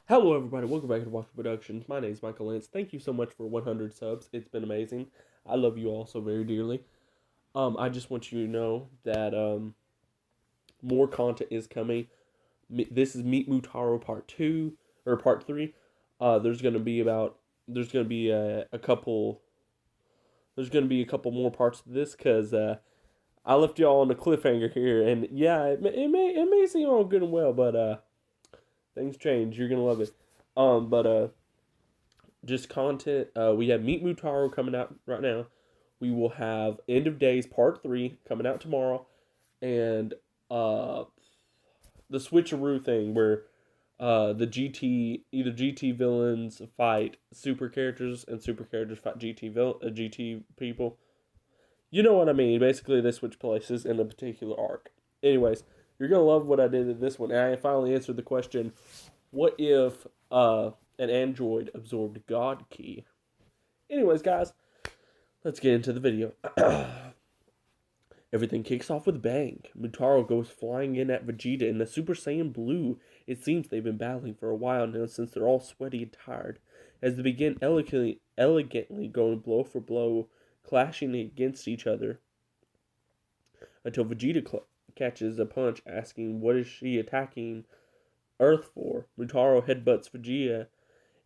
Hello, everybody. Welcome back to Walker Productions. My name is Michael Lance. Thank you so much for 100 subs. It's been amazing. I love you all so very dearly. I just want you to know that more content is coming. This is Meet Mutaro Part 2 or Part 3. There's going to be about there's going to be a couple there's going to be a couple more parts to this cuz I left y'all on a cliffhanger here, and yeah, it may seem all good and well, but things change. You're going to love it. But just content. We have Meet Mutaro coming out right now. We will have End of Days Part 3 coming out tomorrow. And the switcheroo thing where the either GT villains fight super characters and super characters fight GT people. You know what I mean. Basically, they switch places in a particular arc. Anyways, you're going to love what I did in this one. And I finally answered the question, what if an android absorbed God Key? Anyways, guys, let's get into the video. Everything kicks off with a bang. Mutaro goes flying in at Vegeta in the Super Saiyan Blue. It seems they've been battling for a while now since they're all sweaty and tired. As they begin elegantly going blow for blow, clashing against each other, until Vegeta catches a punch asking what is she attacking Earth for. Mutaro headbutts Vegeta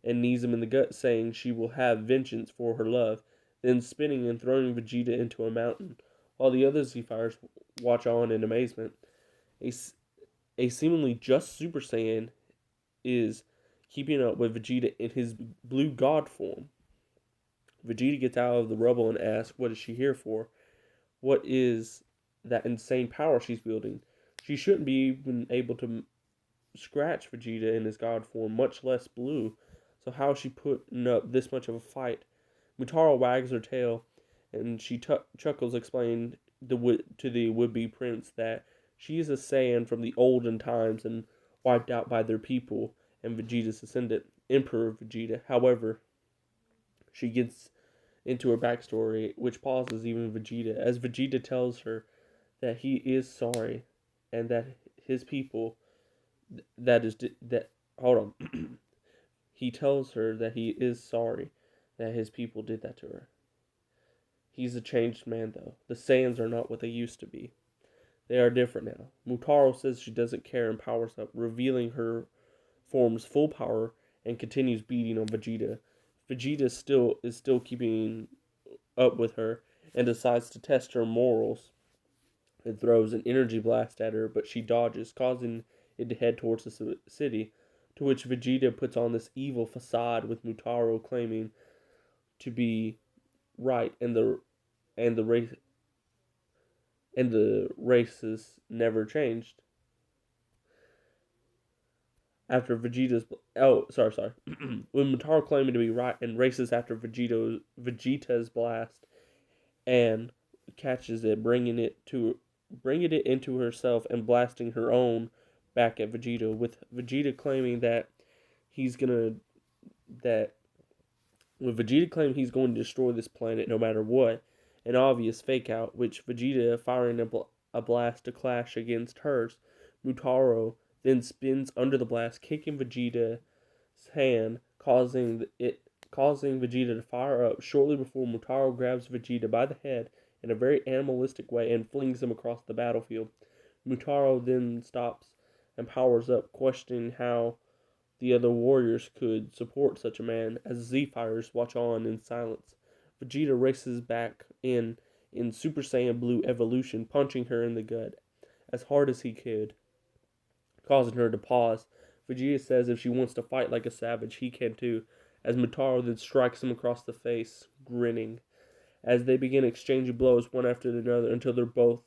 and knees him in the gut, saying she will have vengeance for her love, then spinning and throwing Vegeta into a mountain, while the other Z-Fighters watch on in amazement. A, a seemingly just Super Saiyan is keeping up with Vegeta in his blue god form. Vegeta gets out of the rubble and asks what is she here for? What is that insane power she's wielding? She shouldn't be even able to scratch Vegeta in his god form, much less blue. So how is she putting up this much of a fight? Mutaro wags her tail, and she chuckles, explaining to the would-be prince that she is a Saiyan from the olden times and wiped out by their people and Vegeta's descendant, Emperor Vegeta. However, she gets into her backstory, which pauses even Vegeta, as Vegeta tells her that he is sorry and that his people that is that hold on he tells her that he is sorry that his people did that to her. He's a changed man, though. The Saiyans are not what they used to be. They are different now. Mutaro says she doesn't care and powers up, revealing her form's full power, and continues beating on Vegeta. Vegeta is still keeping up with her and decides to test her morals. It throws an energy blast at her, but she dodges, causing it to head towards the city, to which Vegeta puts on this evil facade, with Mutaro claiming to be right and the race and the races never changed. After Vegeta's when Mutaro claiming to be right and races after Vegeta's blast and catches it, bringing it into herself and blasting her own back at Vegeta, with Vegeta claiming that he's gonna that with Vegeta claiming he's going to destroy this planet no matter what, an obvious fake out, which Vegeta firing a blast to clash against hers. Mutaro then spins under the blast, kicking Vegeta's hand, causing Vegeta to fire up shortly before Mutaro grabs Vegeta by the head in a very animalistic way and flings him across the battlefield. Mutaro then stops and powers up, questioning how the other warriors could support such a man, as Z-Fighters watch on in silence. Vegeta races back in Super Saiyan Blue Evolution, punching her in the gut as hard as he could, causing her to pause. Vegeta says if she wants to fight like a savage, he can too, as Mutaro then strikes him across the face, grinning, as they begin exchanging blows one after another until they're both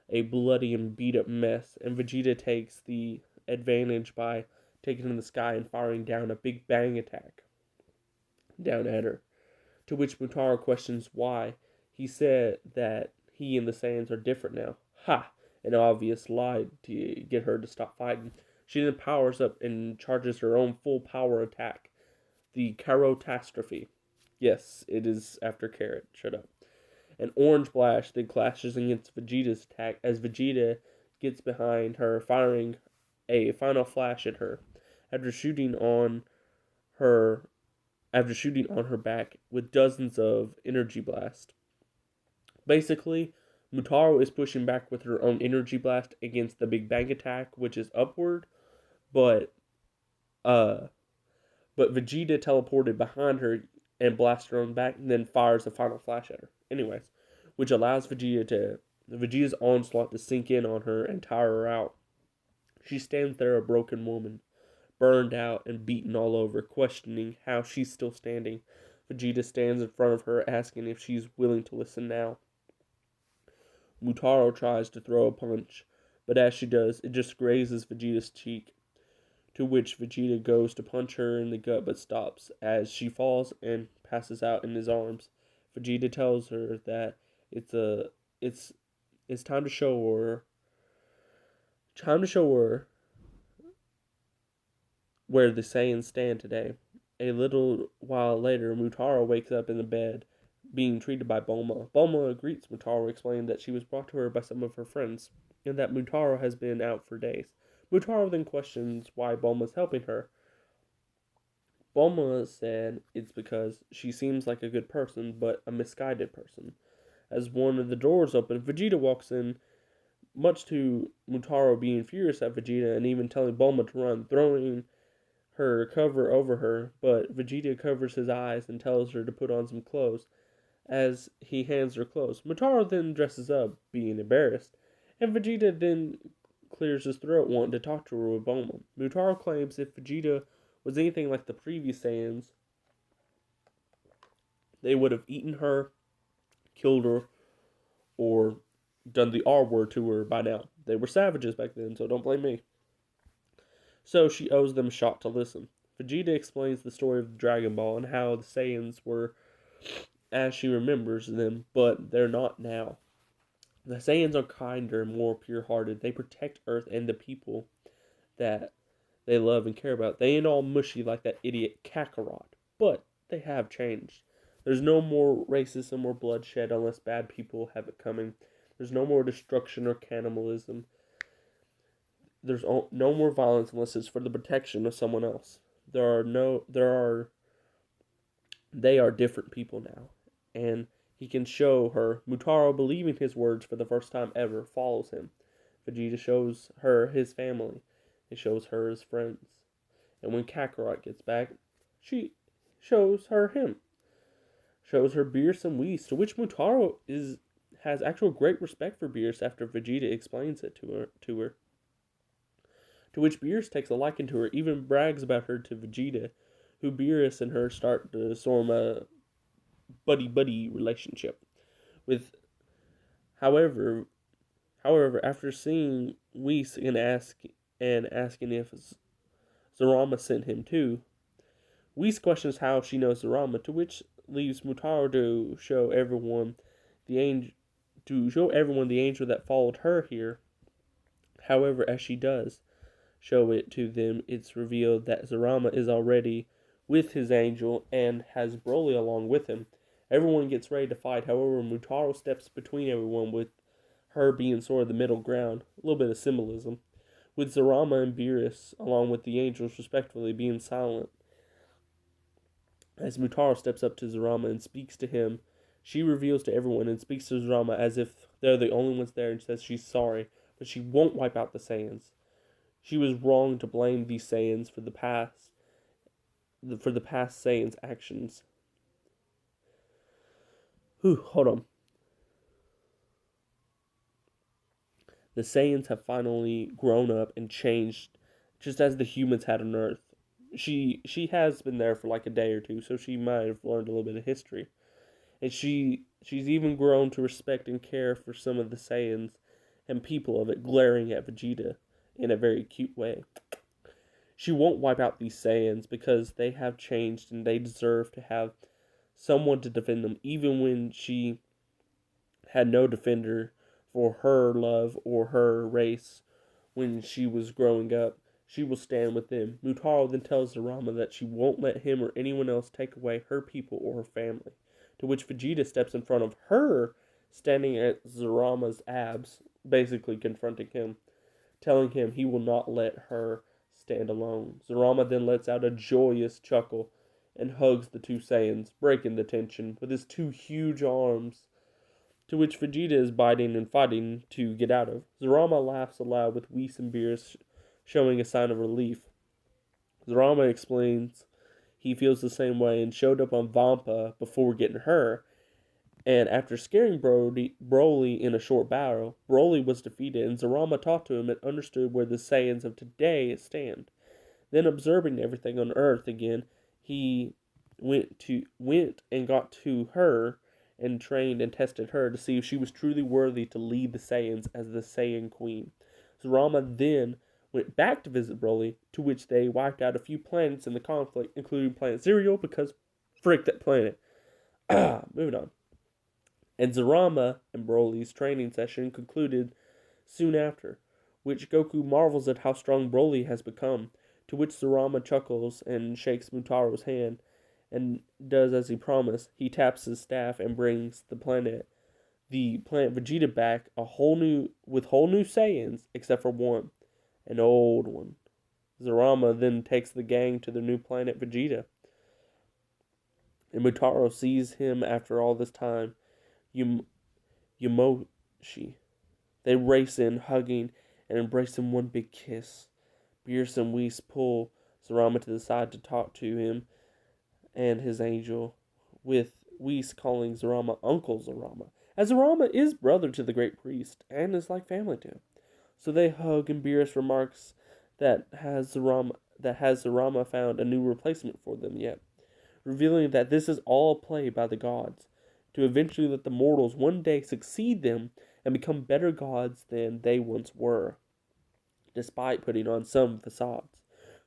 a bloody and beat up mess, and Vegeta takes the advantage by taking in the sky and firing down a big bang attack down at her, to which Mutaro questions why. He said that he and the Saiyans are different now. Ha! An obvious lie to get her to stop fighting. She then powers up and charges her own full power attack, the Carotastrophe. Yes, it is after Carrot. Shut up. An orange blast then clashes against Vegeta's attack as Vegeta gets behind her, firing a final flash at her. after shooting on her after shooting on her back with dozens of energy blasts. Basically, Mutaro is pushing back with her own energy blast against the Big Bang attack, which is upward, but uh but Vegeta teleported behind her and blasts her own back and then fires a final flash at her. Anyways, which allows Vegeta's onslaught to sink in on her and tire her out. She stands there a broken woman, burned out and beaten all over, questioning how she's still standing. Vegeta stands in front of her, asking if she's willing to listen now. Mutaro tries to throw a punch, but as she does, it just grazes Vegeta's cheek, to which Vegeta goes to punch her in the gut but stops as she falls and passes out in his arms. Vegeta tells her that it's a it's time to show her where the Saiyans stand today. A little while later, Mutaro wakes up in the bed, being treated by Bulma. Bulma greets Mutaro, explaining that she was brought to her by some of her friends, and that Mutaro has been out for days. Mutaro then questions why Bulma's helping her. Bulma said it's because she seems like a good person, but a misguided person. As one of the doors open, Vegeta walks in, much to Mutaro being furious at Vegeta and even telling Bulma to run, throwing her cover over her, but Vegeta covers his eyes and tells her to put on some clothes as he hands her clothes. Mutaro then dresses up, being embarrassed, and Vegeta then clears his throat wanting to talk to her with Bulma. Mutaro claims if Vegeta was anything like the previous Saiyans, they would have eaten her, killed her, or done the R word to her by now. They were savages back then, so don't blame me. So she owes them a shot to listen. Vegeta explains the story of the Dragon Ball and how the Saiyans were as she remembers them, but they're not now. The Saiyans are kinder and more pure-hearted. They protect Earth and the people that they love and care about. They ain't all mushy like that idiot Kakarot, but they have changed. There's no more racism or bloodshed unless bad people have it coming. There's no more destruction or cannibalism. There's no more violence unless it's for the protection of someone else. They are different people now. And he can show her. Mutaro, believing his words for the first time ever, follows him. Vegeta shows her his family. He shows her his friends. And when Kakarot gets back, she shows her him. Shows her Beerus and Whis, to which Mutaro has actual great respect for Beerus after Vegeta explains it to her. To which Beerus takes a liking to her, even brags about her to Vegeta, who Beerus and her start to form a buddy-buddy relationship. With, however, after seeing Whis and asking if Zarama sent him too, Whis questions how she knows Zarama, to which leaves Mutaro to show everyone the angel that followed her here. However, as she does show it to them, it's revealed that Zarama is already with his angel and has Broly along with him. Everyone gets ready to fight. However, Mutaro steps between everyone, with her being sort of the middle ground. A little bit of symbolism. With Zarama and Beerus, along with the angels, respectively, being silent. As Mutaro steps up to Zarama and speaks to him, she reveals to everyone and speaks to Zarama as if they're the only ones there, and says she's sorry, but she won't wipe out the Saiyans. She was wrong to blame these Saiyans for the past Saiyans' actions. Hold on. The Saiyans have finally grown up and changed, just as the humans had on Earth. She has been there for like a day or two, so she might have learned a little bit of history. And she's even grown to respect and care for some of the Saiyans and people of it, glaring at Vegeta in a very cute way. She won't wipe out these Saiyans because they have changed and they deserve to have someone to defend them, even when she had no defender for her love or her race when she was growing up. She will stand with them. Mutaro then tells Zarama that she won't let him or anyone else take away her people or her family, to which Vegeta steps in front of her, standing at Zarama's abs, basically confronting him, telling him he will not let her stand alone. Zurama then lets out a joyous chuckle and hugs the two Saiyans, breaking the tension with his two huge arms, to which Vegeta is biting and fighting to get out of. Zurama laughs aloud with Whis and Beerus showing a sign of relief. Zurama explains he feels the same way and showed up on Vampa before getting her, and after scaring Broly in a short battle, Broly was defeated, and Zurama talked to him and understood where the Saiyans of today stand. Then, observing everything on Earth again, he went and got to her and trained and tested her to see if she was truly worthy to lead the Saiyans as the Saiyan Queen. Zurama then went back to visit Broly, to which they wiped out a few planets in the conflict, including Planet Zero, because frick that planet. Moving on. And Zurama and Broly's training session concluded soon after, which Goku marvels at how strong Broly has become, to which Zurama chuckles and shakes Mutaro's hand, and does as he promised. He taps his staff and brings the planet Vegeta back with whole new Saiyans, except for one, an old one. Zurama then takes the gang to the new planet Vegeta, and Mutaro sees him after all this time. Yamoshi. They race in, hugging and embracing one big kiss. Beerus and Whis pull Zurama to the side to talk to him and his angel, with Whis calling Zurama Uncle Zurama, as Zurama is brother to the great priest and is like family to him. So they hug, and Beerus remarks that has Zurama found a new replacement for them yet, revealing that this is all a play by the gods, to eventually let the mortals one day succeed them and become better gods than they once were, despite putting on some facades,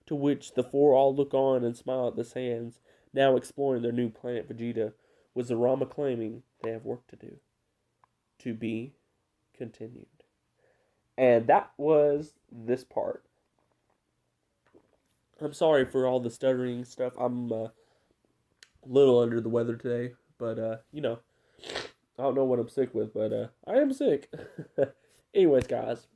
to which the four all look on and smile at the Saiyans, now exploring their new planet Vegeta, with Zurama claiming they have work to do. To be continued. And that was this part. I'm sorry for all the stuttering stuff. I'm a little under the weather today, but, I don't know what I'm sick with, but I am sick. Anyways, guys,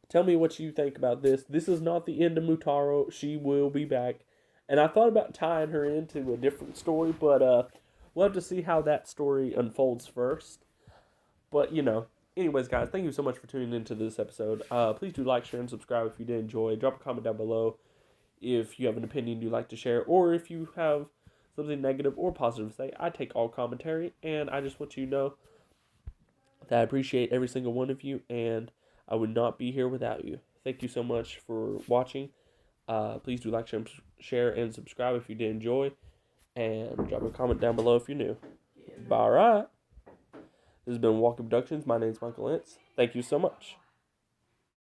tell me what you think about this. This is not the end of Mutaro. She will be back. And I thought about tying her into a different story, but we'll have to see how that story unfolds first. But, anyways, guys, thank you so much for tuning into this episode. Please do like, share, and subscribe if you did enjoy. Drop a comment down below if you have an opinion you'd like to share, or if you have something negative or positive to say. I take all commentary, and I just want you to know that I appreciate every single one of you, and I would not be here without you. Thank you so much for watching. Please do like, share, and subscribe if you did enjoy, and drop a comment down below if you're new. Bye, right. This has been Walker Productions. My name is Michael Ince. Thank you so much.